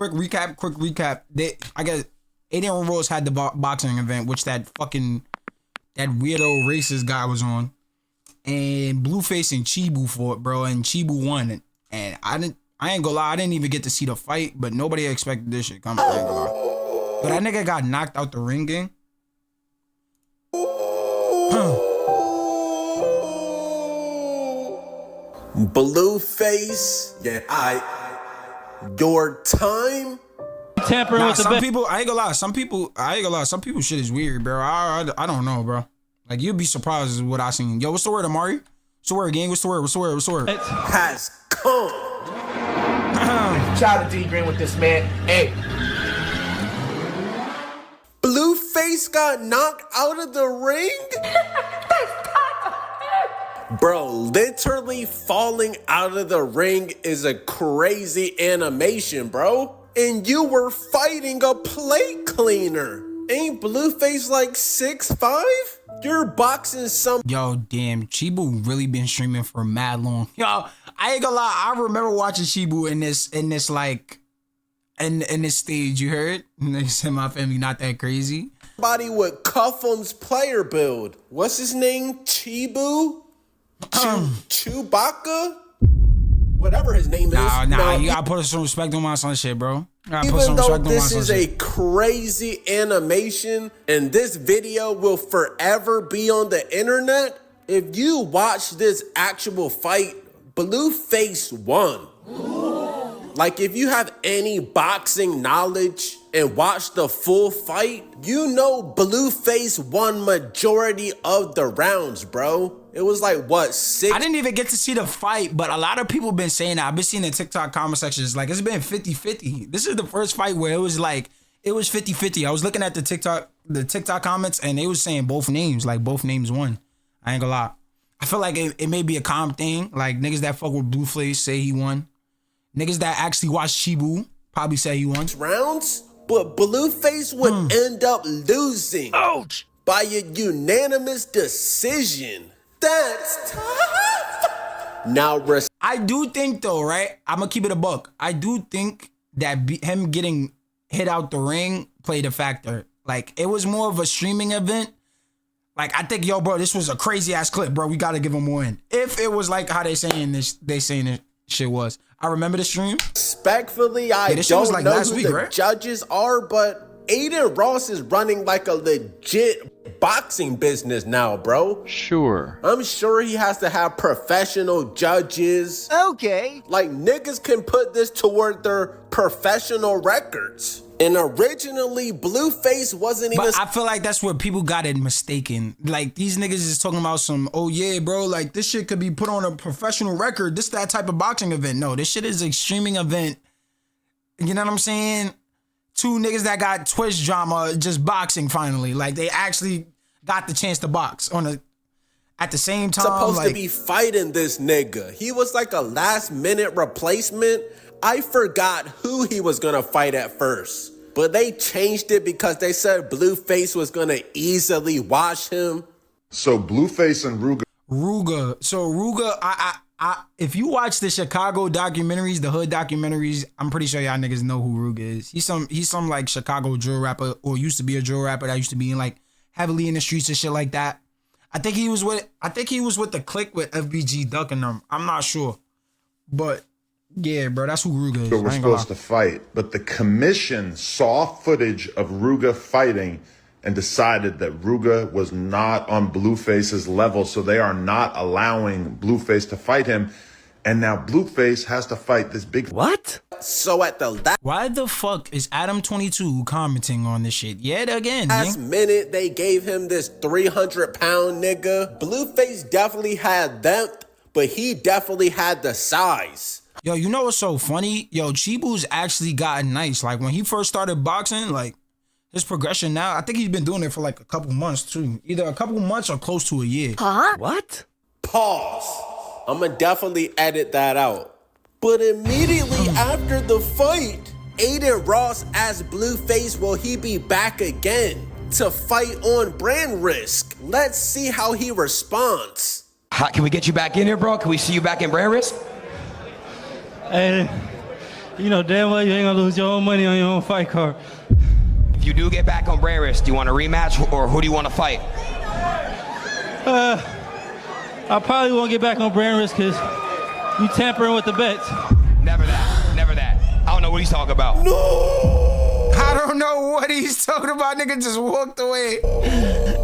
quick recap. I guess Aiden Rose had the boxing event, which that weirdo racist guy was on, and BlueFace and Chibu fought, bro, and Chibu won. And I ain't gonna lie, I didn't even get to see the fight, but nobody expected this shit coming. I ain't gonna lie. But that nigga got knocked out the ring, gang. BlueFace, yeah, your time. Tampering with some people, I ain't gonna lie. Some people shit is weird, bro. I don't know, bro. Like, you'd be surprised at what I seen. Yo, what's the word, Amari? What's the word, gang? What's the word? Has come. Child of D Green with this man. Hey. BlueFace got knocked out of the ring? Bro, literally falling out of the ring is a crazy animation, bro. And you were fighting a plate cleaner. Ain't BlueFace like 6'5"? You're boxing some. Yo, damn, Chibu really been streaming for mad long. Yo, I ain't gonna lie, I remember watching Chibu in this stage, you heard? And they said my family not that crazy. Somebody with Cuffham's player build. What's his name? Chibu? Chewbacca? Whatever his name is. Nah, you gotta put some respect on my son shit, bro. Even though this is a crazy animation and this video will forever be on the internet, if you watch this actual fight, BlueFace won. Like, if you have any boxing knowledge and watch the full fight, you know BlueFace won majority of the rounds, bro. It was like, what, 6? I didn't even get to see the fight, but a lot of people been saying that. I've been seeing the TikTok comment sections, like, it's been 50-50. This is the first fight where it was 50-50. I was looking at the TikTok comments, and they was saying both names won. I ain't gonna lie. I feel like it may be a calm thing. Like, niggas that fuck with BlueFace say he won. Niggas that actually watch Chibu probably say he won. Rounds, but BlueFace would end up losing. Ouch! By a unanimous decision. That's tough. Now, I do think though, right? I'm gonna keep it a buck. I do think that him getting hit out the ring played a factor. Like, it was more of a streaming event. Like, I think, yo, bro, this was a crazy ass clip, bro. We gotta give him more in. If it was like how they saying this shit was. I remember the stream. Respectfully, I don't know who the judges are, but Aiden Ross is running like a legit boxing business now, bro. Sure. I'm sure he has to have professional judges. Okay. Like, niggas can put this toward their professional records. And originally, BlueFace wasn't even... But I feel like that's where people got it mistaken. Like, these niggas is talking about some, oh yeah, bro, like, this shit could be put on a professional record. This that type of boxing event. No, this shit is a streaming event. You know what I'm saying? Two niggas that got Twitch drama just boxing finally. Like, they actually got the chance to box at the same time. Supposed to be fighting this nigga. He was like a last minute replacement. I forgot who he was gonna fight at first, but they changed it because they said BlueFace was gonna easily wash him. So BlueFace and Ruga. So Ruga, I if you watch the Chicago documentaries, the hood documentaries, I'm pretty sure y'all niggas know who Ruga is. He's some like Chicago drill rapper, or used to be a drill rapper that used to be in like heavily in the streets and shit like that. I think he was with the clique with FBG Duck and them. I'm not sure, but. Yeah, bro, that's who Ruga is. We're supposed to fight, but the commission saw footage of Ruga fighting and decided that Ruga was not on BlueFace's level, so they are not allowing BlueFace to fight him. And now BlueFace has to fight this big... What? So at the why the fuck is Adam22 commenting on this shit yet again? Last minute, they gave him this 300-pound nigga. BlueFace definitely had depth, but he definitely had the size. Yo, you know what's so funny? Yo, Chibu's actually gotten nice. Like, when he first started boxing, like, his progression now, I think he's been doing it for like a couple months too. Either a couple months or close to a year. Huh? What? Pause. I'ma definitely edit that out. But immediately after the fight, Aiden Ross asked BlueFace, will he be back again to fight on brand risk? Let's see how he responds. Can we get you back in here, bro? Can we see you back in brand risk? And You know damn well you ain't gonna lose your own money on your own fight card. If you do get back on brand risk, do you want a rematch or who do you want to fight? I probably won't get back on brand risk because you tampering with the bets. Never that. Never that. I don't know what he's talking about. No! I don't know what he's talking about. Nigga just walked away.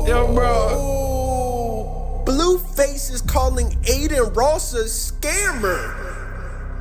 Yo, bro. BlueFace is calling Aiden Ross a scammer.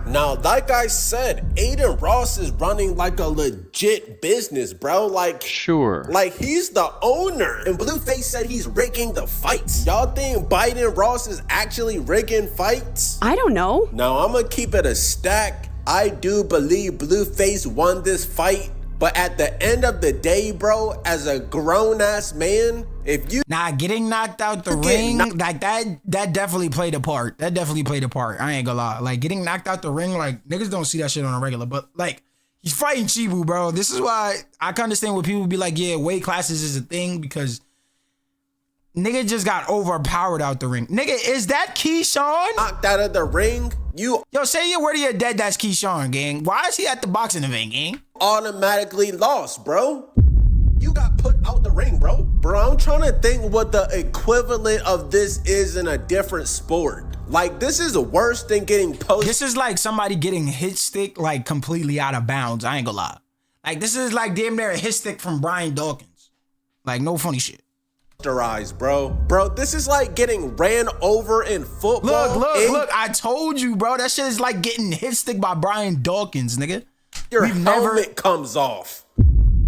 Now, like I said, Aiden Ross is running like a legit business, bro. Like, Sure. like he's the owner. And BlueFace said he's rigging the fights. Y'all think Biden Ross is actually rigging fights? I don't know. Now, I'm gonna keep it a stack. I do believe BlueFace won this fight. But at the end of the day, bro, as a grown-ass man, if you... Nah, getting knocked out the ring, like that definitely played a part. That definitely played a part. I ain't gonna lie. Like, getting knocked out the ring, like, niggas don't see that shit on a regular. But, like, he's fighting Chibu, bro. This is why I can understand when people be like, yeah, weight classes is a thing because nigga just got overpowered out the ring. Nigga, is that Keyshawn? knocked out of the ring, you Yo, say your word to your dead, that's Keyshawn, gang. Why is he at the boxing event, gang? automatically lost, bro. You got put out the ring, bro. Bro, I'm trying to think what the equivalent of this is in a different sport. Like, this is worse than getting This is like somebody getting hit stick like completely out of bounds. I ain't gonna lie. Like, this is like damn near a hit stick from Brian Dawkins. Like, no funny shit. posterized, bro. Bro, this is like getting ran over in football. Look, I told you, bro. That shit is like getting hit stick by Brian Dawkins, nigga. Your helmet comes off.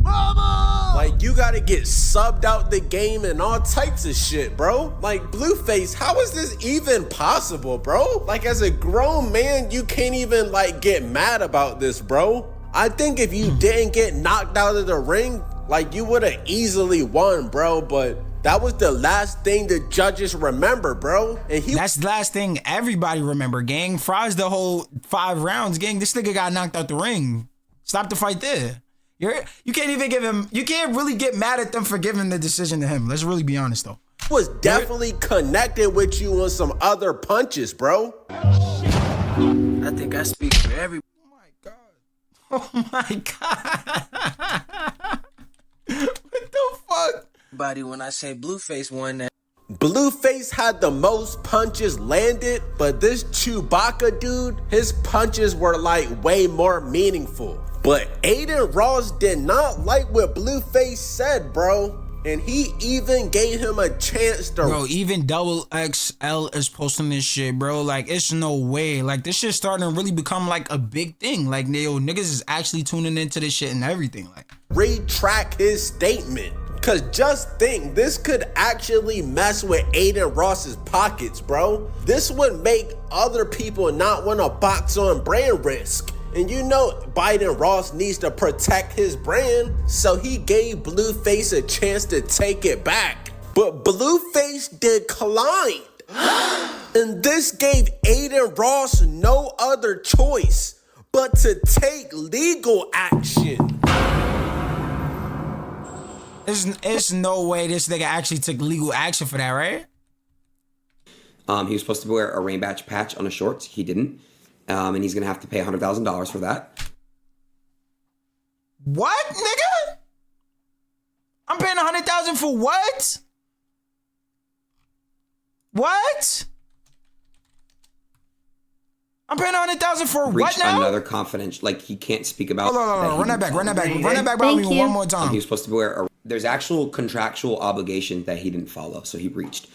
Mama! Like, you gotta get subbed out the game and all types of shit, bro. Like, BlueFace, how is this even possible, bro? Like, as a grown man, you can't even, like, get mad about this, bro. I think if you didn't get knocked out of the ring, like, you would have easily won, bro, but that was the last thing the judges remember, bro. And that's the last thing everybody remember, gang. Fries the whole 5 rounds, gang. This nigga got knocked out the ring. Stop the fight there. You can't even give him, you can't really get mad at them for giving the decision to him. Let's really be honest, though. was definitely connected with you on some other punches, bro. I think I speak for every. Oh my God. What the fuck? Everybody when I say BlueFace won that. BlueFace had the most punches landed, but this Chewbacca dude, his punches were like way more meaningful. But Aiden Ross did not like what BlueFace said, bro. And he even gave him a chance to... Bro, even Double XL is posting this shit, bro. Like, it's no way. Like, this shit starting to really become like a big thing. Like, yo, niggas is actually tuning into this shit and everything. Like, retract his statement. Cause just think, this could actually mess with Aiden Ross's pockets, bro. This would make other people not want to box on brand risk. And you know Biden Ross needs to protect his brand, so he gave BlueFace a chance to take it back. But BlueFace declined. And this gave Aiden Ross no other choice but to take legal action. There's no way this nigga actually took legal action for that, right? He was supposed to wear a rain patch on his shorts. He didn't. And he's going to have to pay $100,000 for that. What, nigga? I'm paying $100,000 for what? What? I'm paying $100,000 for what now? Another confidential, like he can't speak about. Hold on, run that back by me one more time. He was supposed to wear there's actual contractual obligation that he didn't follow, so he breached.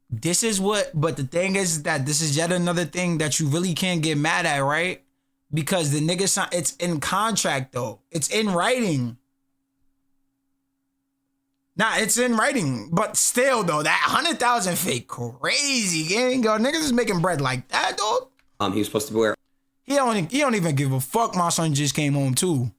This is what, but the thing is that this is yet another thing that you really can't get mad at, right? Because the nigga, it's in contract though. It's in writing. Nah, it's in writing, but still though, that 100,000 fake crazy, gang. Yo, niggas is making bread like that, dog. He was supposed to wear. He don't even give a fuck. My son just came home too.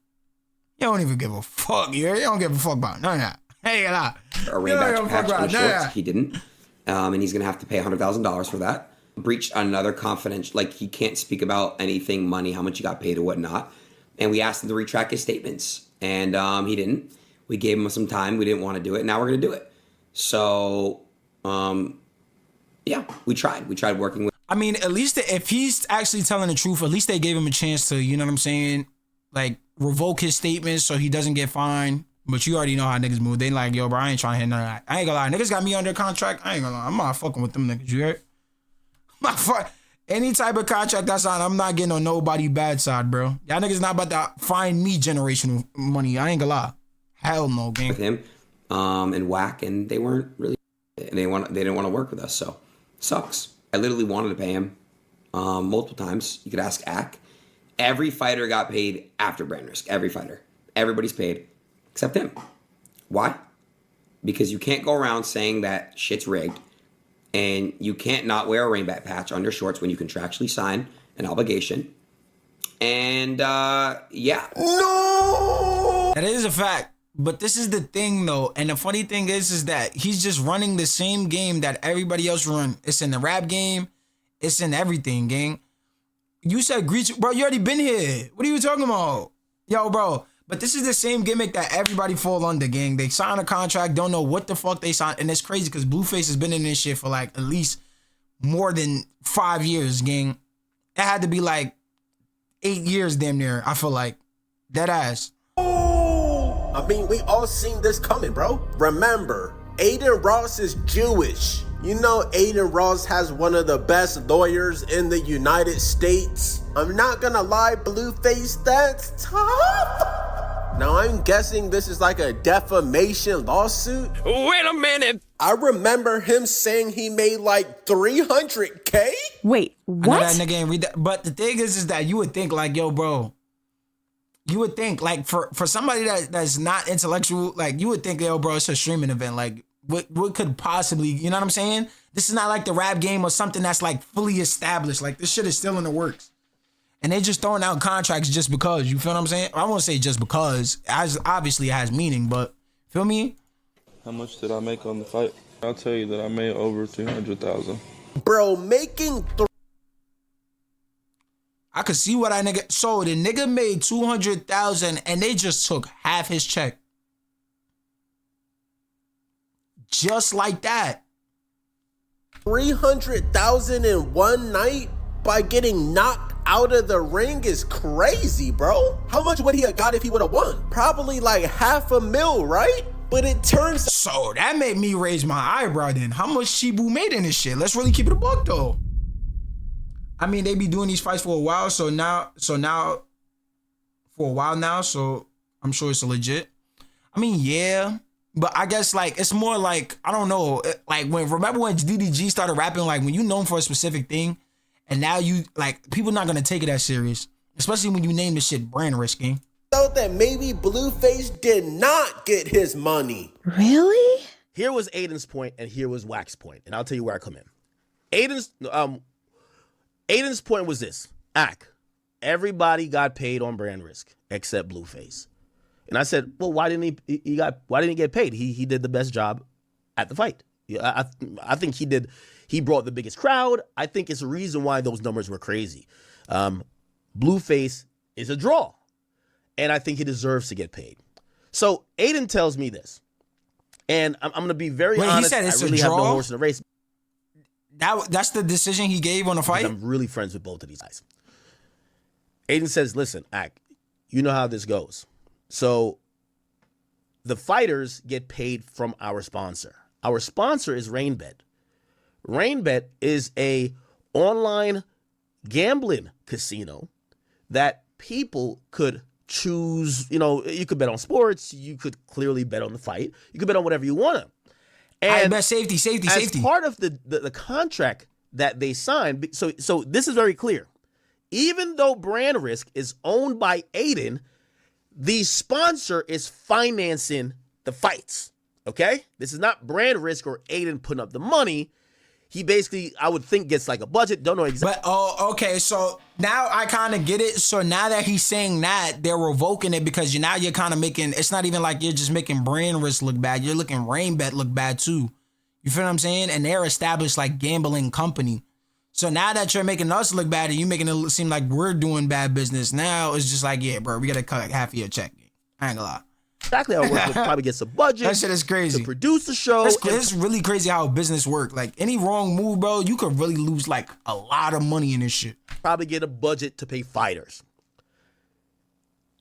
He don't even give a fuck. You don't give a fuck about none of that. Hey, a rain patch on his shorts. He didn't. And he's going to have to pay $100,000 for that. Breached another confidential, like he can't speak about anything, money, how much he got paid or whatnot. And we asked him to retract his statements, and he didn't. We gave him some time. We didn't want to do it. Now we're going to do it. So, yeah, we tried. We tried working with. I mean, at least if he's actually telling the truth, at least they gave him a chance to, you know what I'm saying? Like, revoke his statements so he doesn't get fined. But you already know how niggas move. They like, yo, bro, I ain't trying to hit none of that. I ain't gonna lie. Niggas got me under contract. I ain't gonna lie. I'm not fucking with them niggas. You heard? Any type of contract that's on, I'm not getting on nobody bad side, bro. Y'all niggas not about to find me generational money. I ain't gonna lie. Hell no, gang. With him, and whack, and they weren't really, and they didn't want to work with us, so sucks. I literally wanted to pay him multiple times. You could ask Ack. Every fighter got paid after brand risk. Every fighter, everybody's paid except him. Why? Because you can't go around saying that shit's rigged, and you can't not wear a rainbat patch on your shorts when you contractually sign an obligation. And yeah, No. That is a fact. But this is the thing, though. And the funny thing is that he's just running the same game that everybody else run. It's in the rap game. It's in everything, gang. You said, bro, you already been here. What are you talking about? Yo, bro. But this is the same gimmick that everybody fall under, gang. They sign a contract, don't know what the fuck they signed. And it's crazy because BlueFace has been in this shit for like at least more than 5 years, gang. It had to be like 8 years damn near, I feel like. Dead ass. I mean, we all seen this coming, bro. Remember, Aiden Ross is Jewish. You know Aiden Ross has one of the best lawyers in the United States. I'm not gonna lie, BlueFace, that's tough. Now, I'm guessing this is like a defamation lawsuit. Wait a minute. I remember him saying he made like 300K. Wait, I know what? that nigga ain't read that. But the thing is that you would think like, yo, bro, you would think like for somebody that's not intellectual, like you would think, yo, bro, it's a streaming event. Like what could possibly, you know what I'm saying? This is not like the rap game or something that's like fully established. Like this shit is still in the works. And they just throwing out contracts just because, you feel what I'm saying? I won't say just because, as obviously it has meaning, but feel me? How much did I make on the fight? I'll tell you that I made over 300,000. Bro, making I could see what I nigga. So the nigga made 200,000 and they just took half his check. Just like that. 300,000 in one night by getting knocked out of the ring is crazy, bro. How much would he have got if he would have won? Probably like $500,000, right? But it turns So that made me raise my eyebrow then. How much Shibu made in this shit? Let's really keep it a buck though. I mean, they be doing these fights for a while, so now for a while now, so I'm sure it's legit. I mean, yeah, but I guess like it's more like, I don't know, like remember when DDG started rapping, like when you known for a specific thing, and now you like people not gonna take it as serious, especially when you name the shit brand risking. Thought that maybe BlueFace did not get his money. Really? Here was Aiden's point, and here was Wax's point, and I'll tell you where I come in. Aiden's point was this: Ack, everybody got paid on brand risk except BlueFace. And I said, well, why didn't he get paid? He did the best job at the fight. Yeah, I think he brought the biggest crowd. I think it's a reason why those numbers were crazy. BlueFace is a draw, and I think he deserves to get paid. So Aiden tells me this, and I'm going to be very honest. He said it's I really a have draw? no horse in the race. That's the decision he gave on the fight? I'm really friends with both of these guys. Aiden says, listen, Ack, you know how this goes. So the fighters get paid from our sponsor. Our sponsor is RainBet. RainBet is a online gambling casino that people could choose. You know, you could bet on sports. You could clearly bet on the fight. You could bet on whatever you want to. And I bet safety. As part of the contract that they signed, so this is very clear. Even though brand risk is owned by Aiden, the sponsor is financing the fights. Okay? This is not brand risk or Aiden putting up the money. He basically, I would think, gets like a budget. Don't know exactly. But, okay, so now I kind of get it. So now that he's saying that, they're revoking it because now you're kind of making, it's not even like you're just making brand risk look bad. You're looking RainBet look bad too. You feel what I'm saying? And they're established like gambling company. So now that you're making us look bad and you making it seem like we're doing bad business, now it's just like, yeah, bro, we got to cut half of your check. I ain't gonna lie. exactly how it works. We'll probably get some budget. That shit is crazy. To produce the show. It's really crazy how business work. Like any wrong move, bro, you could really lose like a lot of money in this shit. Probably get a budget to pay fighters.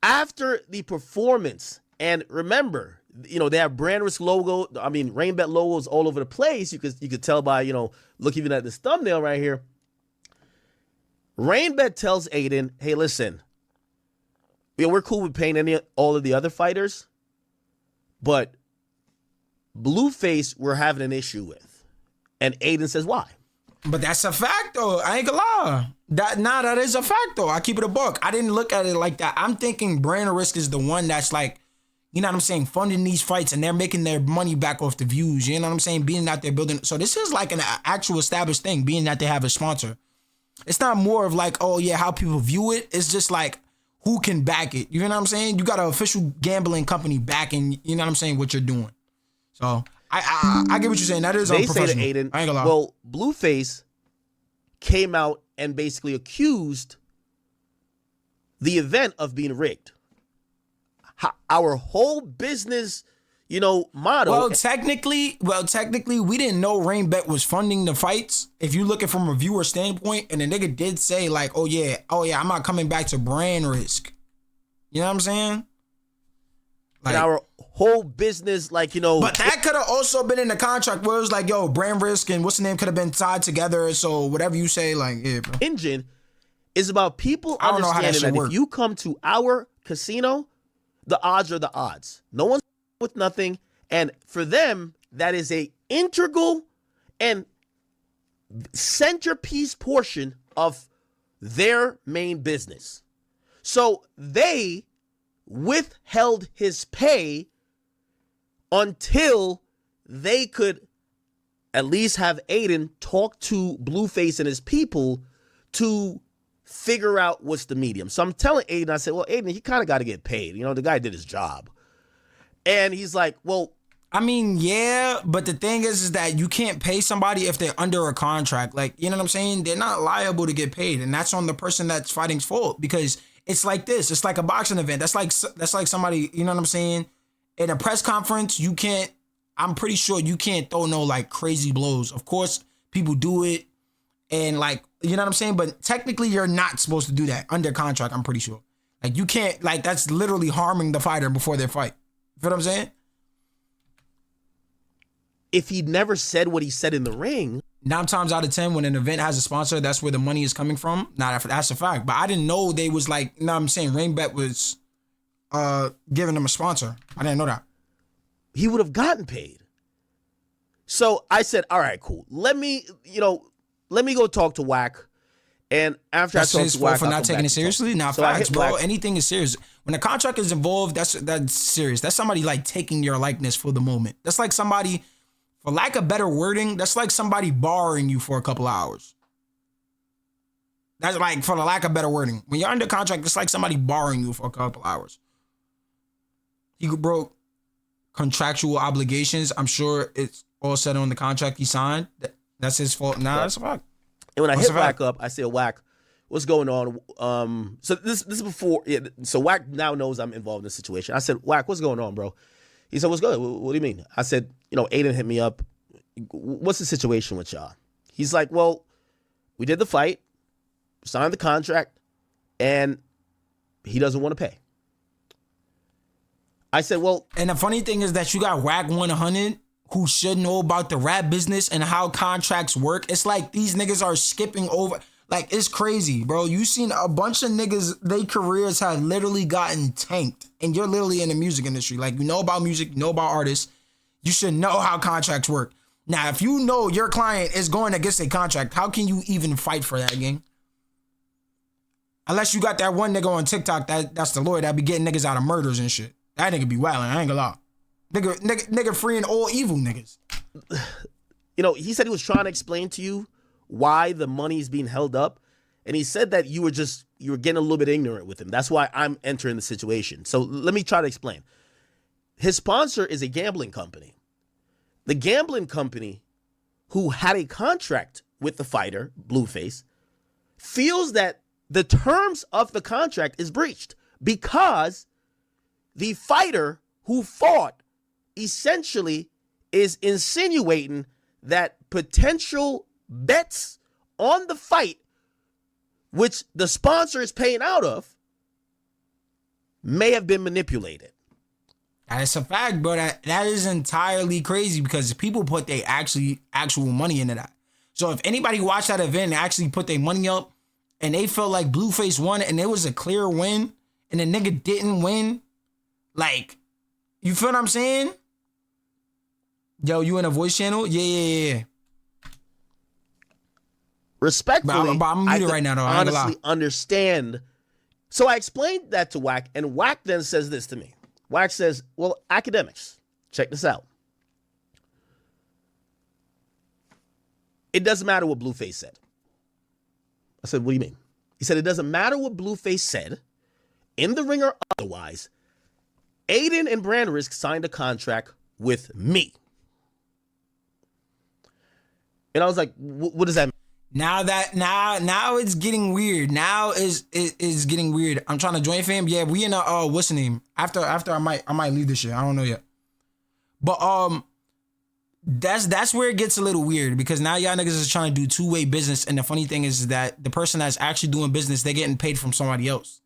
After the performance, and remember, they have brand risk logo. I mean, RainBet logos all over the place. You could tell by, look even at this thumbnail right here. RainBet tells Aiden, hey, listen, we're cool with paying all of the other fighters, but BlueFace we're having an issue with. And Aiden says, why? But that's a fact, though. I ain't gonna lie. That is a fact, though. I keep it a buck. I didn't look at it like that. I'm thinking brand risk is the one that's like, you know what I'm saying, funding these fights, and they're making their money back off the views. You know what I'm saying? Being out there building. So this is like an actual established thing, being that they have a sponsor. It's not more of like, oh yeah, how people view it. It's just like, who can back it? You know what I'm saying? You got an official gambling company backing, you know what I'm saying, what you're doing. So I get what you're saying. That is unprofessional. They say to Aiden, I ain't gonna lie. well, BlueFace came out and basically accused the event of being rigged. Our whole business, motto. Well, technically, we didn't know RainBet was funding the fights. If you look at it from a viewer standpoint, and the nigga did say like, oh yeah, I'm not coming back to brand risk. You know what I'm saying? Like our whole business, But that could have also been in the contract where it was like, yo, brand risk and what's the name could have been tied together. So whatever you say, like, yeah, bro. Engine is about people understanding that if you come to our casino, the odds are the odds. No one's with nothing. And for them, that is a integral and centerpiece portion of their main business. So they withheld his pay until they could at least have Aiden talk to BlueFace and his people to figure out what's the medium. So I'm telling Aiden, I said, well, Aiden, he kind of got to get paid. The guy did his job. And he's like, well, I mean, yeah, but the thing is that you can't pay somebody if they're under a contract. Like, you know what I'm saying? They're not liable to get paid. And that's on the person that's fighting's fault, because it's like this. It's like a boxing event. That's like somebody, you know what I'm saying? In a press conference, I'm pretty sure you can't throw no like crazy blows. Of course, people do it. And like, you know what I'm saying? But technically you're not supposed to do that under contract, I'm pretty sure. Like you can't, like that's literally harming the fighter before their fight. You know what I'm saying? If he'd never said what he said in the ring. 9 times out of 10, when an event has a sponsor, that's where the money is coming from. That's a fact. But I didn't know they was like, you know what I'm saying? RainBet was giving them a sponsor. I didn't know that. He would have gotten paid. So I said, all right, cool. Let me go talk to Wack. And after I talk to Wack, for not taking it seriously. Now, so facts, bro. Anything is serious. When a contract is involved, that's serious. That's somebody like taking your likeness for the moment. That's like somebody, for lack of better wording, that's like somebody borrowing you for a couple hours. That's like, for the lack of better wording. When you're under contract, it's like somebody borrowing you for a couple hours. He broke contractual obligations. I'm sure it's all set on the contract he signed. That's his fault. Nah, that's a fact. And when I hit Wack up, I said, Wack, what's going on? So this is before. Yeah, so Wack now knows I'm involved in this situation. I said, Wack, what's going on, bro? He said, what's good? What do you mean? I said, Aiden hit me up. What's the situation with y'all? He's like, well, we did the fight, signed the contract, and he doesn't want to pay. I said, well. And the funny thing is that you got Wack 100 who should know about the rap business and how contracts work. It's like these niggas are skipping over. Like, it's crazy, bro. You seen a bunch of niggas, their careers have literally gotten tanked. And you're literally in the music industry. Like, you know about music, you know about artists. You should know how contracts work. Now, if you know your client is going against a contract, how can you even fight for that, gang? Unless you got that one nigga on TikTok, that's the lawyer that be getting niggas out of murders and shit. That nigga be wildin', I ain't gonna lie. Nigga freeing all evil niggas. He said he was trying to explain to you why the money is being held up. And he said that you were getting a little bit ignorant with him. That's why I'm entering the situation. So let me try to explain. His sponsor is a gambling company. The gambling company, who had a contract with the fighter, BlueFace, feels that the terms of the contract is breached because the fighter who fought essentially is insinuating that potential bets on the fight, which the sponsor is paying out of, may have been manipulated. That's a fact, bro. That is entirely crazy because people put their actual money into that. So if anybody watched that event and actually put their money up and they felt like BlueFace won and it was a clear win and the nigga didn't win, like, you feel what I'm saying? Yo, you in a voice channel? Yeah. Respectfully, but I'm muted right now, though. I honestly understand. So I explained that to Wack, and Wack then says this to me. Wack says, well, academics, check this out. It doesn't matter what BlueFace said. I said, what do you mean? He said, it doesn't matter what BlueFace said, in the ring or otherwise. Aiden and Brand Risk signed a contract with me. And I was like, what does that mean? Now it's getting weird. Now is getting weird. I'm trying to join fam. Yeah, we in a what's the name? After I might leave this shit. I don't know yet. But that's where it gets a little weird because now y'all niggas is trying to do two-way business, and the funny thing is that the person that's actually doing business, they're getting paid from somebody else.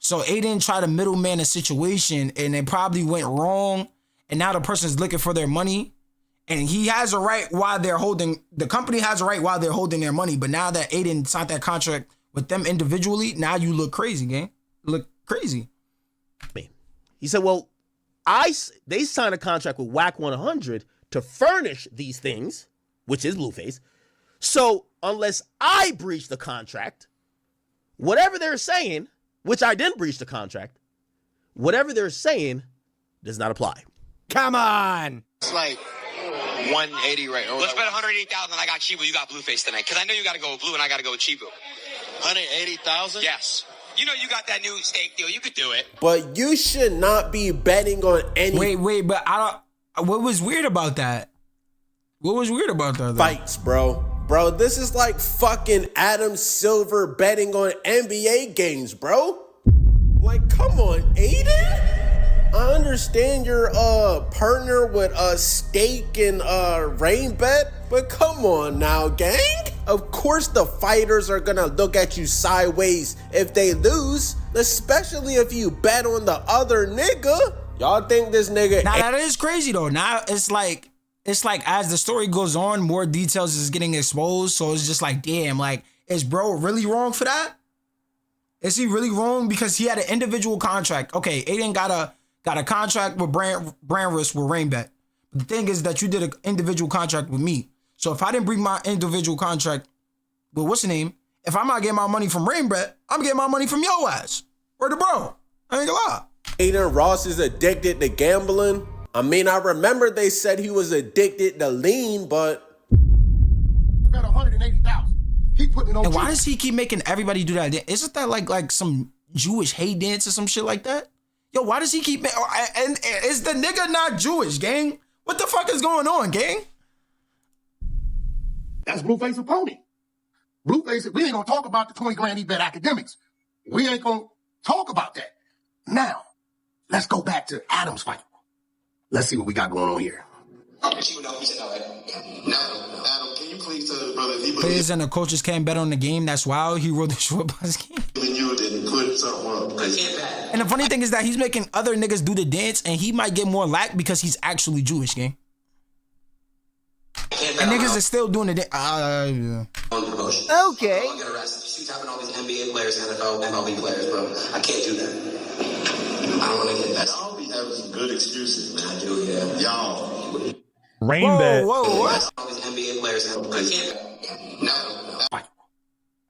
So Aiden tried to middleman a situation and it probably went wrong, and now the person's looking for their money. And he has a right while they're holding, the company has a right while they're holding their money. But now that Aiden signed that contract with them individually, now you look crazy, gang. Look crazy. He said, well, they signed a contract with Wack 100 to furnish these things, which is BlueFace. So unless I breach the contract, whatever they're saying, which I didn't breach the contract, whatever they're saying does not apply. Come on. It's like 180 right now. Let's bet 180,000 I got Chibu, you got BlueFace tonight. Because I know you got to go with Blue and I got to go with Chibu. 180,000? Yes. You know you got that new steak deal. You could do it. But you should not be betting on any... Wait, but I don't... What was weird about that? What was weird about that, though? Fights, bro. Bro, this is like fucking Adam Silver betting on NBA games, bro. Like, come on, Aiden? I understand you're partner with a stake and rain bet, but come on now, gang. Of course the fighters are gonna look at you sideways if they lose, especially if you bet on the other nigga. Y'all think this nigga... Now that is crazy though. Now it's like as the story goes on, more details is getting exposed. So it's just like, damn, like, is bro really wrong for that? Is he really wrong? Because he had an individual contract. Okay, Aiden got a contract with brand risk with Rainbet. The thing is that you did an individual contract with me. So if I didn't bring my individual contract with what's the name, if I'm not getting my money from Rainbet, I'm getting my money from your ass. Word to bro. I ain't gonna lie. Aiden Ross is addicted to gambling. I mean, I remember they said he was addicted to lean, but... Bet 180,000. He putting it on. And why does he keep making everybody do that? Isn't that like some Jewish hate dance or some shit like that? Yo, why does he keep... And is the nigga not Jewish, gang? What the fuck is going on, gang? That's BlueFace's opponent. BlueFace, we ain't gonna talk about the 20 grand he bet academics. We ain't gonna talk about that. Now, let's go back to Adam's fight. Let's see what we got going on here. No, Adam, can you please tell the brother if he Players and the coaches can't bet on the game. That's wild. He wrote the short bus game. you didn't put something up? And the funny thing is that he's making other niggas do the dance, and he might get more lack because he's actually Jewish, gang. And niggas are still doing the dance. Yeah. Okay. I'll get arrested. She's having all these NBA players, NFL, MLB players, bro. I can't do that. I don't want to get that. Y'all be having some good excuses, man. I do, yeah. Y'all. Rainbet. Whoa. All these NBA players, I can't. No.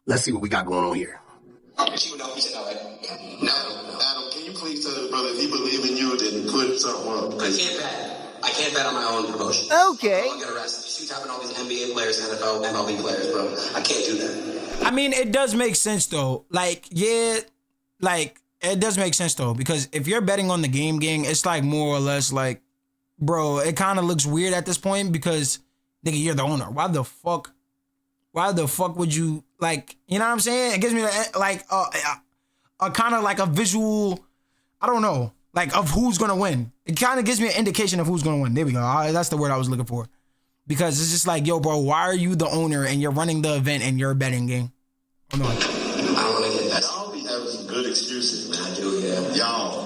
Let's see what we got going on here. No. Adam, can you please tell the brother if he believe in you, then put something up? I can't bet on my own promotion. Okay. I'll get arrested. She's having all these NBA players, NFL, MLB players, bro. I can't do that. I mean, it does make sense though. Like, yeah, like it does make sense though, because if you're betting on the game, gang, it's like more or less like, bro, it kind of looks weird at this point because, nigga, you're the owner. Why the fuck would you, like, you know what I'm saying? It gives me like a kind of like a visual, I don't know. Like, of who's gonna win. It kind of gives me an indication of who's gonna win. There we go. That's the word I was looking for. Because it's just like, yo, bro, why are you the owner and you're running the event and you're betting, gang? Oh, no. I don't want to get that. Y'all be having some good excuses, man. I do, yeah. Y'all.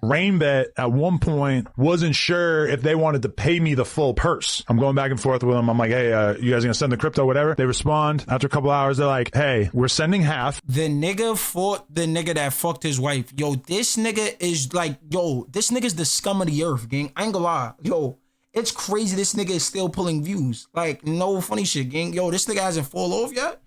Rainbet at one point wasn't sure if they wanted to pay me the full purse. I'm going back and forth with them. I'm like, hey, you guys gonna send the crypto, whatever? They respond after a couple hours. They're like, hey, we're sending half. The nigga fought the nigga that fucked his wife. Yo, this nigga is like, yo, this nigga's the scum of the earth, gang. I ain't gonna lie. Yo, it's crazy this nigga is still pulling views. Like, no funny shit, gang. Yo, this nigga hasn't fall off yet?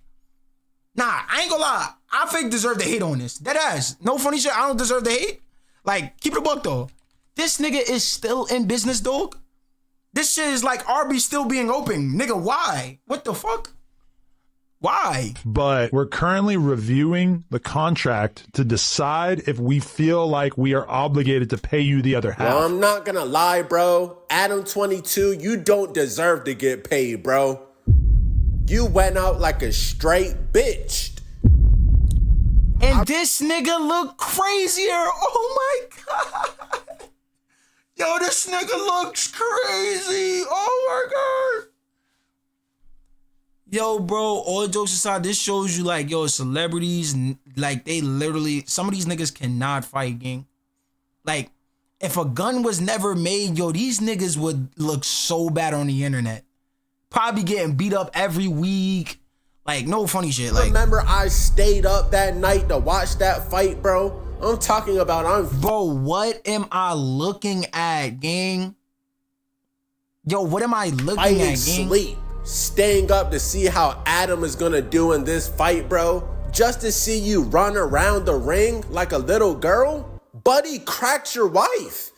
Nah, I ain't gonna lie. I fake deserve the hate on this. Dead ass. No funny shit. I don't deserve the hate. Like, keep it a buck, though. This nigga is still in business, dog. This shit is like Arby's still being open. Nigga, why? What the fuck? Why? But we're currently reviewing the contract to decide if we feel like we are obligated to pay you the other half. Well, I'm not gonna lie, bro. Adam 22, you don't deserve to get paid, bro. You went out like a straight bitch. And this nigga look crazier. Oh my God. Yo, this nigga looks crazy. Oh my God. Yo, bro, all jokes aside, this shows you like, yo, celebrities, like they literally, some of these niggas cannot fight, gang. Like, if a gun was never made, yo, these niggas would look so bad on the internet. Probably getting beat up every week. Like, no funny shit. Like, remember I stayed up that night to watch that fight, bro? I'm talking about bro, what am I looking at, gang? Yo, what am I looking at, gang? Sleep. Staying up to see how Adam is gonna do in this fight, bro. Just to see you run around the ring like a little girl? Buddy cracked your wife.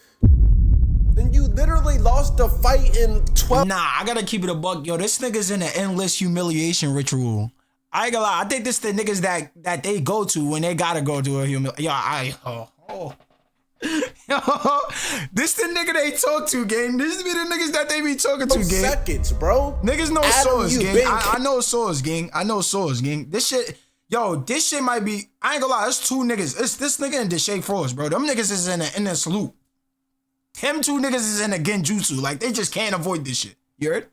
And you literally lost the fight in 12. Nah, I gotta keep it a buck. Yo, this nigga's in an endless humiliation ritual. I ain't gonna lie. I think this the niggas that they go to when they gotta go to a humiliation. Yo, this the nigga they talk to, gang. This be the niggas that they be talking to, gang. Seconds, bro. Niggas know source, gang. I know source, gang. I know source, gang. This shit, yo, this shit might be, I ain't gonna lie, it's two niggas. It's this nigga and Deshae Frost, bro. Them niggas is in a salute. Them two niggas is in a genjutsu. Like, they just can't avoid this shit. You heard?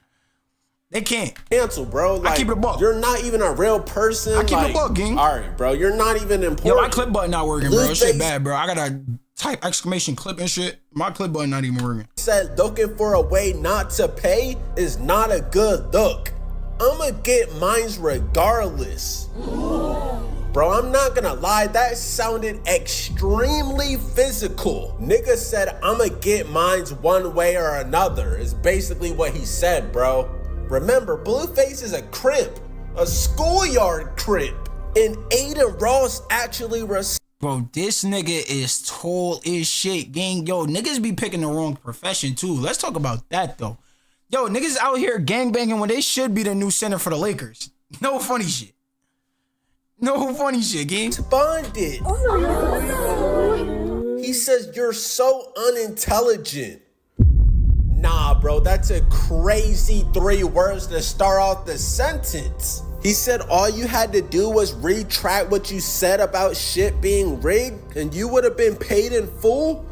They can't. Cancel, bro. Like, I keep it a buck. You're not even a real person. I keep it a buck, gang. All right, bro. You're not even important. Yo, my clip button not working, bro. This shit bad, bro. I gotta type exclamation clip and shit. My clip button not even working. Said looking for a way not to pay is not a good look. I'ma get mines regardless. Bro, I'm not gonna lie, that sounded extremely physical. Nigga said, I'ma get mines one way or another, is basically what he said, bro. Remember, BlueFace is a crip, a schoolyard crip, and Aiden Ross actually Bro, this nigga is tall as shit, gang. Yo, niggas be picking the wrong profession, too. Let's talk about that, though. Yo, niggas out here gangbanging when they should be the new center for the Lakers. No funny shit. No funny shit, gang. Bonded. He says you're so unintelligent. Nah, bro, that's a crazy 3 words to start off the sentence. He said all you had to do was retract what you said about shit being rigged and you would have been paid in full?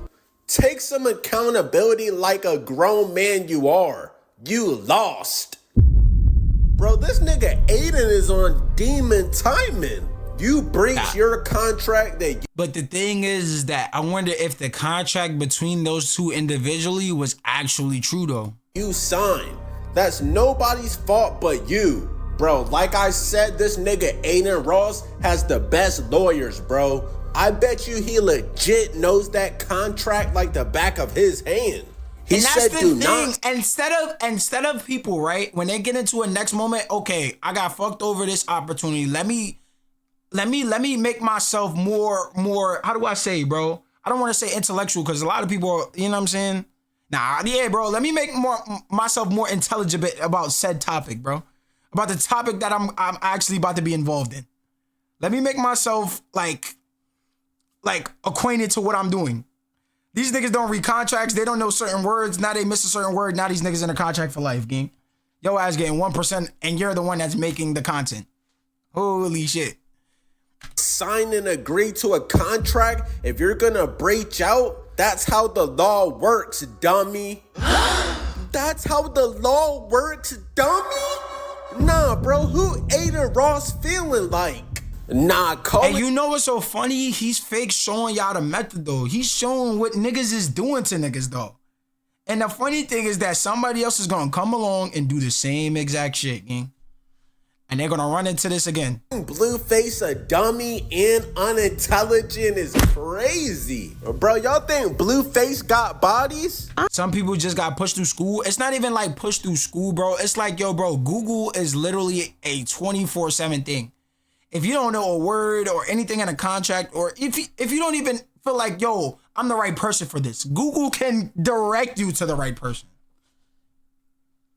Take some accountability like a grown man you are. You lost. Bro, this nigga Aiden is on demon timing. You breached your contract that But the thing is that I wonder if the contract between those two individually was actually true, though. You signed. That's nobody's fault but you. Bro, like I said, this nigga Aiden Ross has the best lawyers, bro. I bet you he legit knows that contract like the back of his hand. He and that's said, the thing. Instead of people, right, when they get into a next moment, okay, I got fucked over this opportunity. Let me make myself more. How do I say, bro? I don't want to say intellectual because a lot of people, you know what I'm saying? Nah, yeah, bro. Let me make myself more intelligent about said topic, bro. About the topic that I'm actually about to be involved in. Let me make myself like acquainted to what I'm doing. These niggas don't read contracts. They don't know certain words. Now they miss a certain word. Now these niggas in a contract for life, gang. Yo ass getting 1% and you're the one that's making the content. Holy shit. sign and agree to a contract if you're gonna breach out. That's how the law works, dummy. That's how the law works, dummy. Nah, bro, who Aiden Ross feeling like? Nah, And you know what's so funny? He's fake showing y'all the method, though. He's showing what niggas is doing to niggas, though. And the funny thing is that somebody else is gonna come along and do the same exact shit, gang. And they're gonna run into this again. BlueFace a dummy and unintelligent is crazy. Bro, y'all think BlueFace got bodies? Some people just got pushed through school. It's not even like pushed through school, bro. It's like, yo, bro, Google is literally a 24/7 thing. If you don't know a word or anything in a contract, or if you don't even feel like, yo, I'm the right person for this, Google can direct you to the right person.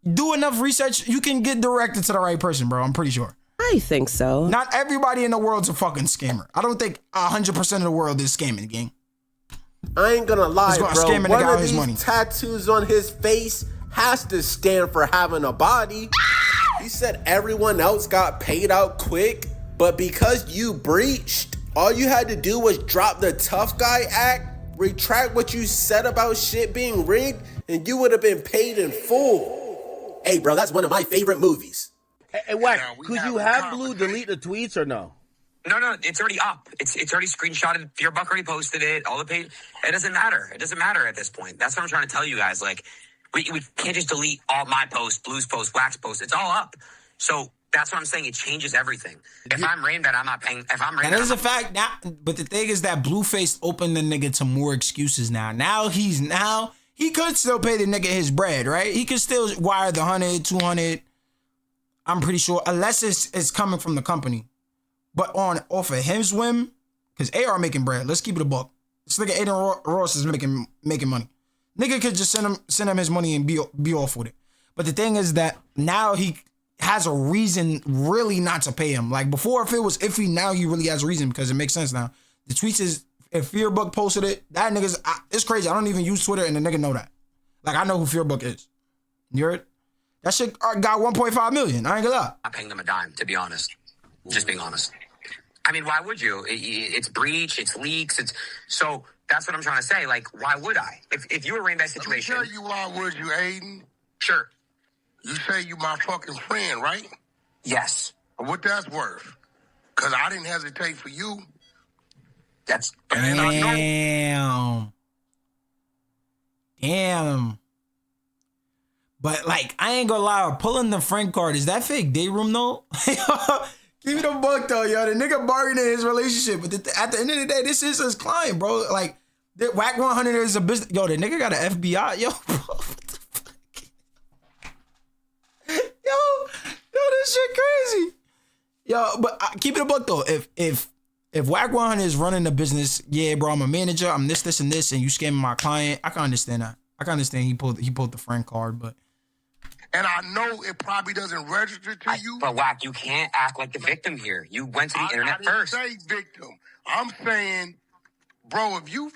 Do enough research, you can get directed to the right person, bro. I'm pretty sure. I think so. Not everybody in the world's a fucking scammer. I don't think 100% of the world is scamming, gang. I ain't gonna lie, bro. Scamming One of these tattoos on his face has to stand for having a body. He said everyone else got paid out quick, but because you breached, all you had to do was drop the tough guy act, retract what you said about shit being rigged, and you would have been paid in full. Hey, bro, that's one of my favorite movies. Hey, Wack, could you have Blue delete the tweets or no? No, it's already up. It's already screenshotted. Fearbuck already posted it. All the page. It doesn't matter. It doesn't matter at this point. That's what I'm trying to tell you guys. Like, we can't just delete all my posts, Blue's posts, Wack's posts. It's all up. So that's what I'm saying. It changes everything. If I'm Rainbet, I'm not paying. If I'm Rainbet, that is a fact. Now, but the thing is that BlueFace opened the nigga to more excuses now. Now he could still pay the nigga his bread, right? He could still wire the 100, 200. I'm pretty sure, unless it's coming from the company. But off of his whim, because AR making bread. Let's keep it a buck. This nigga Aiden Ross is making money. Nigga could just send him his money and be off with it. But the thing is that now he has a reason really not to pay him. Like before, if it was iffy, now he really has a reason because it makes sense now. The tweets is, if Fearbuck posted it, that nigga's, it's crazy. I don't even use Twitter and the nigga know that. Like I know who Fearbuck is. You heard? That shit got 1.5 million. I ain't gonna lie. I'm not paying them a dime, to be honest. Just being honest. I mean, why would you? It's breach, it's leaks, so that's what I'm trying to say. Like, why would I? If you were in that situation. Let me tell you why would you, Aiden? Sure. You say you my fucking friend, right? Yes. What that's worth? Because I didn't hesitate for you. That's damn. But like, I ain't gonna lie, pulling the friend card, is that fake day room though? Give me the book though, yo. The nigga bargaining his relationship, but at the end of the day, this is his client, bro. Like, Wack 100 is a business. Yo, the nigga got an FBI, yo. Bro, what the fuck? Yo, this shit crazy. Yo, but keep it a book though. If Wack 100 is running the business, yeah, bro, I'm a manager, I'm this, and this, and you scamming my client, I can understand that. I can understand he pulled the friend card, but. And I know it probably doesn't register to you. But Wack, you can't act like the victim here. You went to the internet first. I didn't say victim. I'm saying, bro, if you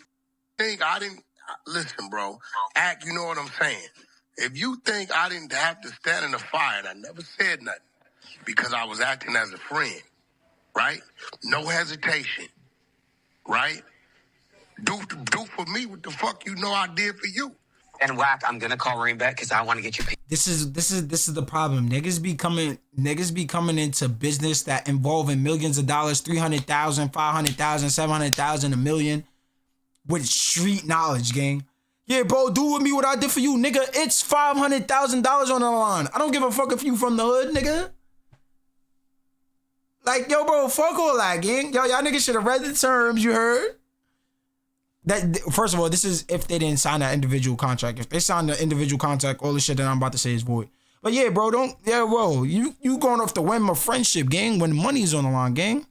think I didn't, listen, bro, act, you know what I'm saying. If you think I didn't have to stand in the fire, and I never said nothing because I was acting as a friend, right? No hesitation, right? Do for me what the fuck you know I did for you. And Wack, I'm gonna call Rainbet because I want to get you paid. This is the problem. Niggas be coming into business that involving millions of dollars, 300,000, 500,000, 700,000, $1 million, with street knowledge, gang. Yeah, bro, do with me what I did for you, nigga. It's $500,000 on the line. I don't give a fuck if you from the hood, nigga. Like, yo, bro, fuck all that, gang. Yo, y'all niggas should have read the terms, you heard? That, first of all, this is if they didn't sign that individual contract. If they signed the individual contract, all the shit that I'm about to say is void. But yeah, bro, you going off the whim of friendship, gang, when money's on the line, gang.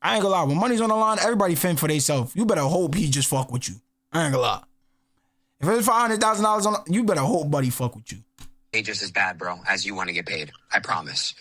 I ain't gonna lie, when money's on the line, everybody fend for themselves. You better hope he just fuck with you. I ain't gonna lie. If it's $500,000 on, you better hope buddy fuck with you. It's just as bad, bro, as you want to get paid. I promise.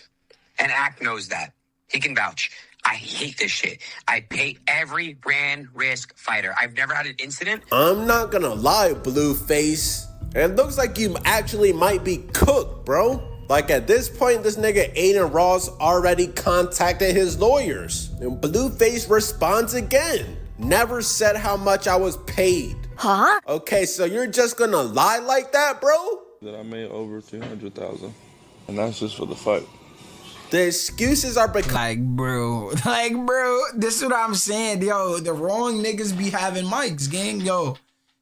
And Act knows that. He can vouch. I hate this shit. I pay every brand risk fighter. I've never had an incident. I'm not gonna lie, BlueFace. It looks like you actually might be cooked, bro. Like at this point, this nigga Aiden Ross already contacted his lawyers. And BlueFace responds again. Never said how much I was paid. Huh? Okay, so you're just gonna lie like that, bro? That I made over $300,000, and that's just for the fight. The excuses are like, bro, this is what I'm saying, yo. The wrong niggas be having mics, gang, yo.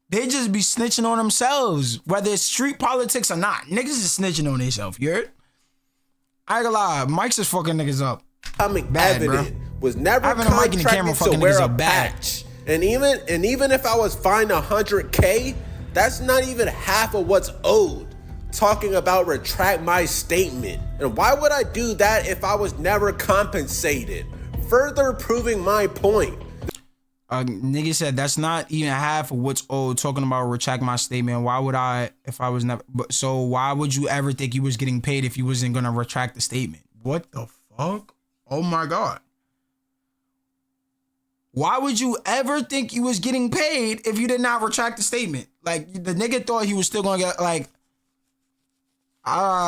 They just be snitching on themselves, whether it's street politics or not. Niggas is snitching on themselves, you heard? I ain't gonna lie, mics is fucking niggas up. Bad, evident, bro. Was never contracted to wear a patch. And even if I was fined $100K, that's not even half of what's owed. Talking about retract my statement. And why would I do that if I was never compensated? Further proving my point. Nigga said that's not even half of what's owed. Talking about retract my statement. Why would I if I was never? So why would you ever think you was getting paid if you wasn't gonna retract the statement? What the fuck? Oh my God. Why would you ever think you was getting paid if you did not retract the statement? Like, the nigga thought he was still gonna get, like...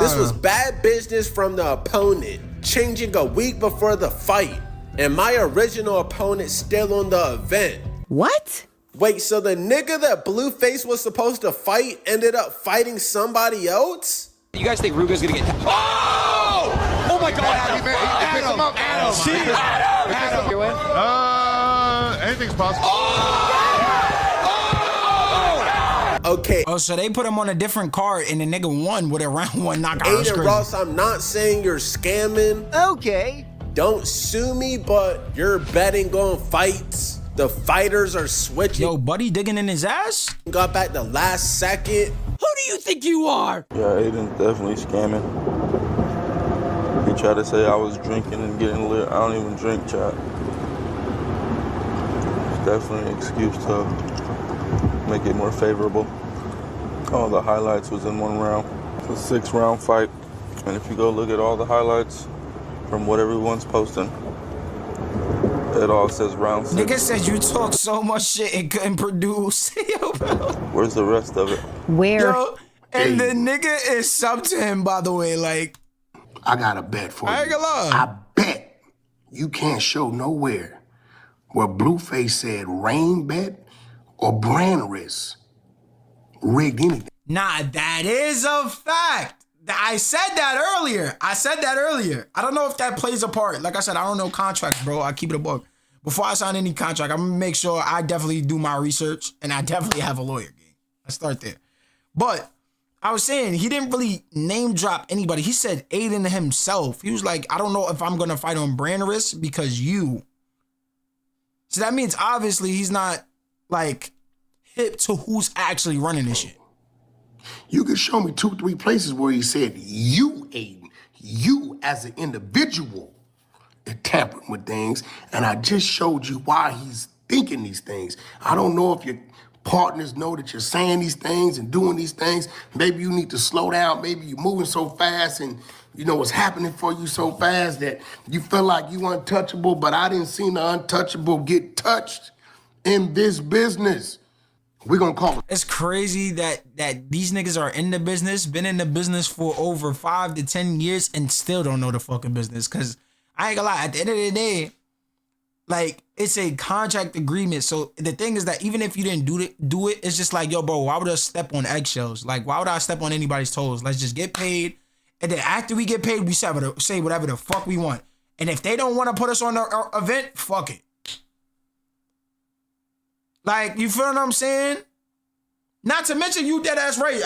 This was bad business from the opponent, changing a week before the fight. And my original opponent still on the event. What? Wait, so the nigga that BlueFace was supposed to fight ended up fighting somebody else? You guys think Ruga's gonna get... Oh! Oh my God, Adam! Adam! Your way? Anything's possible. Okay. Oh, so they put him on a different card and the nigga won with a round one knockout. Aiden Ross, I'm not saying you're scamming. Okay. Don't sue me, but you're betting on fights. The fighters are switching. Yo, Buddy digging in his ass? Got back the last second. Who do you think you are? Yeah, Aiden's definitely scamming. He tried to say I was drinking and getting lit. I don't even drink, chat. It's definitely an excuse to make it more favorable. All the highlights was in one round. It's a 6-round fight. And if you go look at all the highlights from what everyone's posting, it all says round 6. Nigga said you talk so much shit and couldn't produce. Yo, bro. Where's the rest of it? Where? Yo, and the nigga is sub to him, by the way, like. I got a bet for you. I ain't gonna lie. I bet you can't show nowhere where BlueFace said rain bet or brand risk rigged anything. Nah, that is a fact. I said that earlier. I don't know if that plays a part. Like I said, I don't know contracts, bro. I keep it a buck. Before I sign any contract, I'm gonna make sure I definitely do my research and I definitely have a lawyer. I start there. But I was saying, he didn't really name drop anybody. He said Aiden himself. He was like, I don't know if I'm gonna fight on brand risk because you. So that means obviously he's not like hip to who's actually running this shit. You could show me 2-3 places where he said, you, Aiden, you as an individual are tampering with things, and I just showed you why he's thinking these things. I don't know if your partners know that you're saying these things and doing these things. Maybe you need to slow down. Maybe you're moving so fast and you know what's happening for you so fast that you feel like you untouchable, but I didn't see the untouchable get touched in this business. We're gonna call it. It's crazy that these niggas are in the business, been in the business for over 5 to 10 years and still don't know the fucking business. Cause I ain't gonna lie, at the end of the day, like, it's a contract agreement. So the thing is that even if you didn't do it, it's just like, yo, bro, why would I step on eggshells? Like, why would I step on anybody's toes? Let's just get paid. And then after we get paid, we say whatever the fuck we want. And if they don't want to put us on our event, fuck it. Like, you feel what I'm saying? Not to mention, you dead ass right.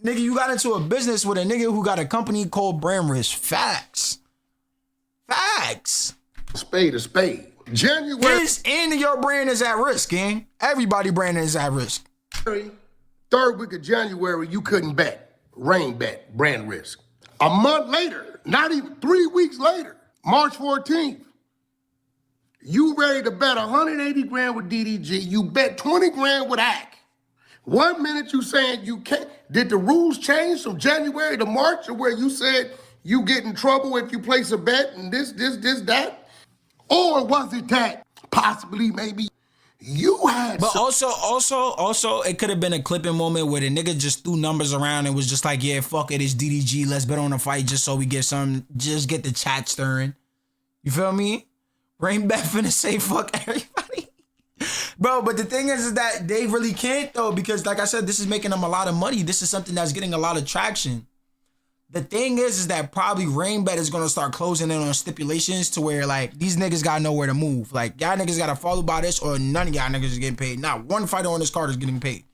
Nigga, you got into a business with a nigga who got a company called Brand Risk. Facts. Spade to spade. January. His and your brand is at risk, gang. Everybody brand is at risk. 3rd week of January, you couldn't bet. Rain bet, brand risk. A month later, not even 3 weeks later, March 14th, you ready to bet 180 grand with DDG. You bet 20 grand with AC. 1 minute you saying you can't. Did the rules change from January to March, or where you said you get in trouble if you place a bet and this, that? Or was it that possibly maybe You had But also, it could have been a clipping moment where the nigga just threw numbers around and was just like, yeah, fuck it, it's DDG. Let's bet on a fight just so we get just get the chat stirring. You feel me? Rain Bet finna say fuck everybody. Bro, but the thing is that they really can't though, because like I said, this is making them a lot of money. This is something that's getting a lot of traction. The thing is that probably Rain Bet is gonna start closing in on stipulations to where like these niggas gotta know where to move. Like y'all niggas gotta follow by this or none of y'all niggas is getting paid. Not one fighter on this card is getting paid.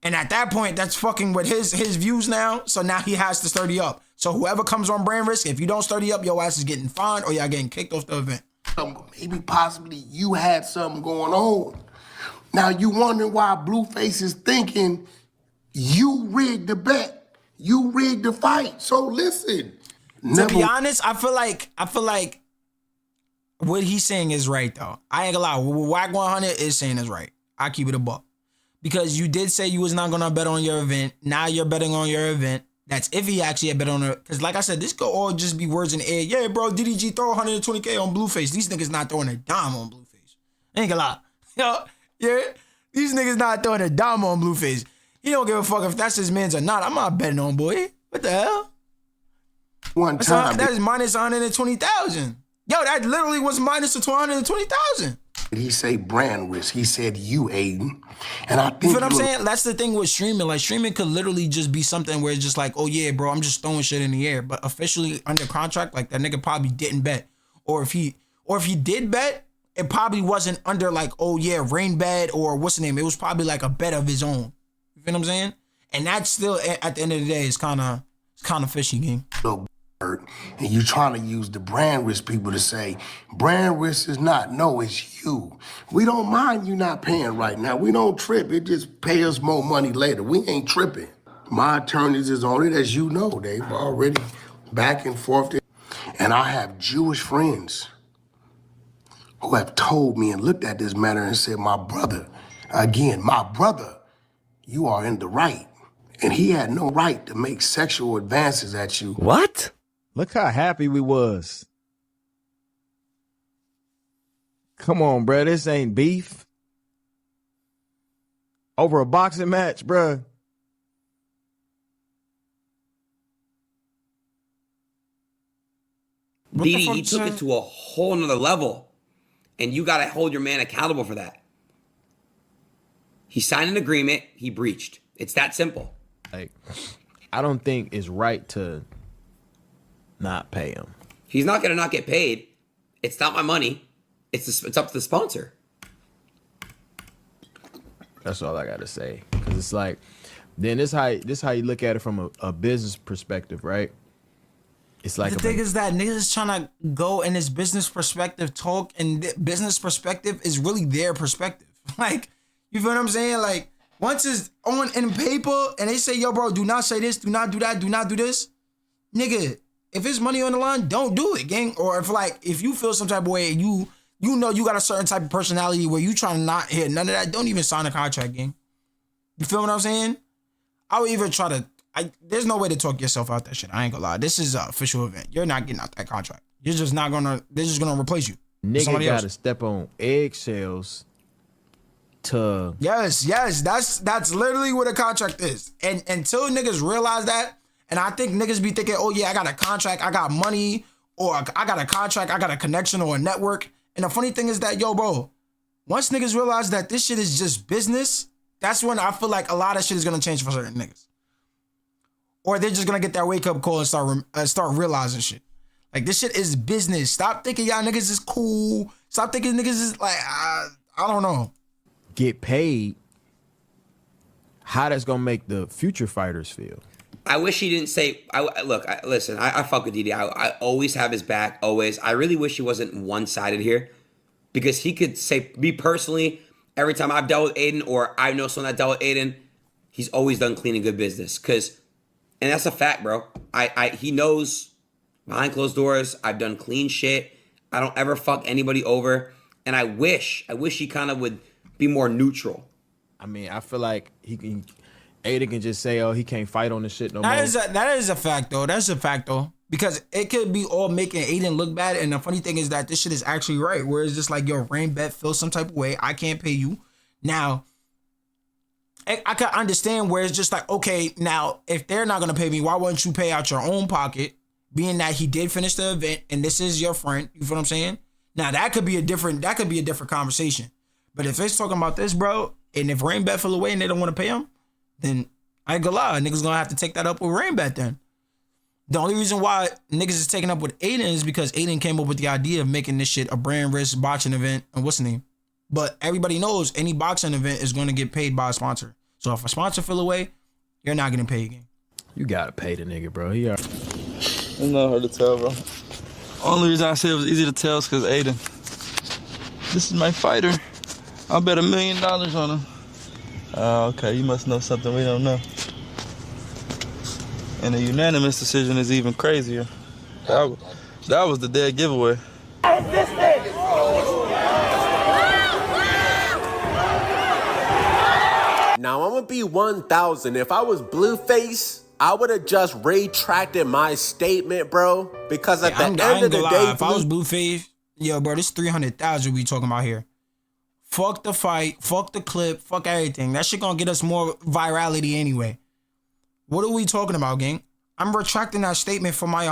And at that point, that's fucking with his views now. So now he has to sturdy up. So whoever comes on Brand Risk, if you don't sturdy up, your ass is getting fined or y'all getting kicked off the event. Maybe possibly you had something going on. Now you wondering why BlueFace is thinking you rigged the bet. You rigged the fight. So listen. To be honest, I feel like what he's saying is right though. I ain't gonna lie. What Wack 100 is saying is right. I keep it a buck. Because you did say you was not gonna bet on your event. Now you're betting on your event. That's if he actually had bet on it. Because like I said, this could all just be words in the air. Yeah, bro, DDG throw 120K on BlueFace. These niggas not throwing a dime on BlueFace. I ain't gonna lie. Yo, yeah, these niggas not throwing a dime on BlueFace. He don't give a fuck if that's his man's or not. I'm not betting on boy. What the hell? One time. That is minus 120,000. Yo, that literally was minus 220,000. He say Brand Risk. He said you, Aiden. And I think you feel what I'm saying? That's the thing with streaming. Like streaming could literally just be something where it's just like, oh yeah, bro, I'm just throwing shit in the air. But officially under contract, like that nigga probably didn't bet. Or if he did bet, it probably wasn't under like, oh yeah, rain bet or what's the name? It was probably like a bet of his own. You feel what I'm saying? And that's still at the end of the day is kind of fishy, gang. And you trying to use the Brand Risk people to say, Brand Risk is not. No, it's you. We don't mind you not paying right now. We don't trip. It just pay us more money later. We ain't tripping. My attorneys is on it, as you know. They've already back and forth. And I have Jewish friends who have told me and looked at this matter and said, my brother, you are in the right. And he had no right to make sexual advances at you. What? Look how happy we was. Come on, bruh. This ain't beef. Over a boxing match, bruh. Didi, he took it to a whole nother level. And you got to hold your man accountable for that. He signed an agreement. He breached. It's that simple. Like, I don't think it's right to not pay him. He's not going to not get paid. It's not my money. It's up to the sponsor. That's all I got to say. Because it's like, then this how you look at it from a business perspective, right? It's like the thing is that niggas is trying to go in this business perspective talk, and business perspective is really their perspective. Like, you feel what I'm saying? Like, once it's on in paper and they say, yo, bro, do not say this, do not do that, do not do this. Nigga, if it's money on the line, don't do it, gang. Or if you feel some type of way and you know you got a certain type of personality where you trying to not hear none of that, don't even sign a contract, gang. You feel what I'm saying? I would even try to, there's no way to talk yourself out that shit. I ain't gonna lie. This is an official event. You're not getting out that contract. They're just gonna replace you. Nigga gotta step on eggshells to... Yes, that's literally what a contract is. And until niggas realize that, and I think niggas be thinking, oh yeah, I got a contract, I got money, or I got a contract, I got a connection or a network. And the funny thing is that, yo, bro, once niggas realize that this shit is just business, that's when I feel like a lot of shit is gonna change for certain niggas. Or they're just gonna get that wake up call and start realizing shit. Like, this shit is business. Stop thinking y'all niggas is cool. Stop thinking niggas is like, I don't know. Get paid. How that's gonna make the future fighters feel? I wish he didn't say. Listen. I fuck with Didi. I always have his back. Always. I really wish he wasn't one-sided here, because he could say, me personally, every time I've dealt with Aiden or I know someone that dealt with Aiden, he's always done clean and good business. And that's a fact, bro. He knows behind closed doors, I've done clean shit. I don't ever fuck anybody over. And I wish he kind of would be more neutral. I mean, I feel like Aiden can just say, oh, he can't fight on this shit no more. That is a fact, though. That's a fact, though. Because it could be all making Aiden look bad. And the funny thing is that this shit is actually right. Where it's just like, yo, Rain Bet feels some type of way. I can't pay you. Now, I can understand where it's just like, okay, now, if they're not going to pay me, why wouldn't you pay out your own pocket? Being that he did finish the event and this is your friend. You feel what I'm saying? Now, that could be a different conversation. But if it's talking about this, bro, and if Rain Bet fell away and they don't want to pay him, then I ain't gonna lie, niggas gonna have to take that up with Rain Bet then. The only reason why niggas is taking up with Aiden is because Aiden came up with the idea of making this shit a brand risk boxing event and what's the name? But everybody knows any boxing event is going to get paid by a sponsor. So if a sponsor fell away, you're not getting paid again. You gotta pay the nigga, bro. It's not hard to tell, bro. Only reason I say it was easy to tell is because Aiden. This is my fighter. I'll bet $1 million on him. Oh, okay. You must know something we don't know. And a unanimous decision is even crazier. That was the dead giveaway. Now, I'm gonna be 1,000. If I was BlueFace, I would have just retracted my statement, bro. Because at the end of the day, if I was BlueFace, yo, bro, this 300,000 we talking about here. Fuck the fight, fuck the clip, fuck everything. That shit gonna get us more virality anyway. What are we talking about, gang? I'm retracting that statement for my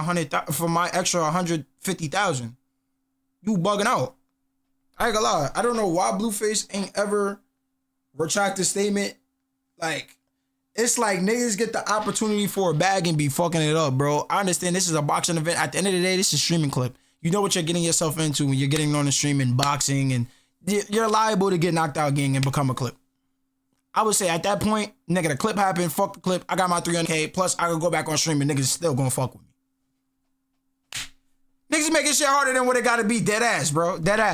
extra 150,000. You bugging out. I ain't gonna lie. I don't know why BlueFace ain't ever retract the statement. Like, it's like niggas get the opportunity for a bag and be fucking it up, bro. I understand this is a boxing event. At the end of the day, this is a streaming clip. You know what you're getting yourself into when you're getting on the stream and boxing, and you're liable to get knocked out, gang, and become a clip. I would say at that point, nigga, the clip happened, fuck the clip. I got my 300K, plus I could go back on stream and niggas still gonna fuck with me. Niggas making shit harder than what it gotta be, dead ass, bro. Dead ass.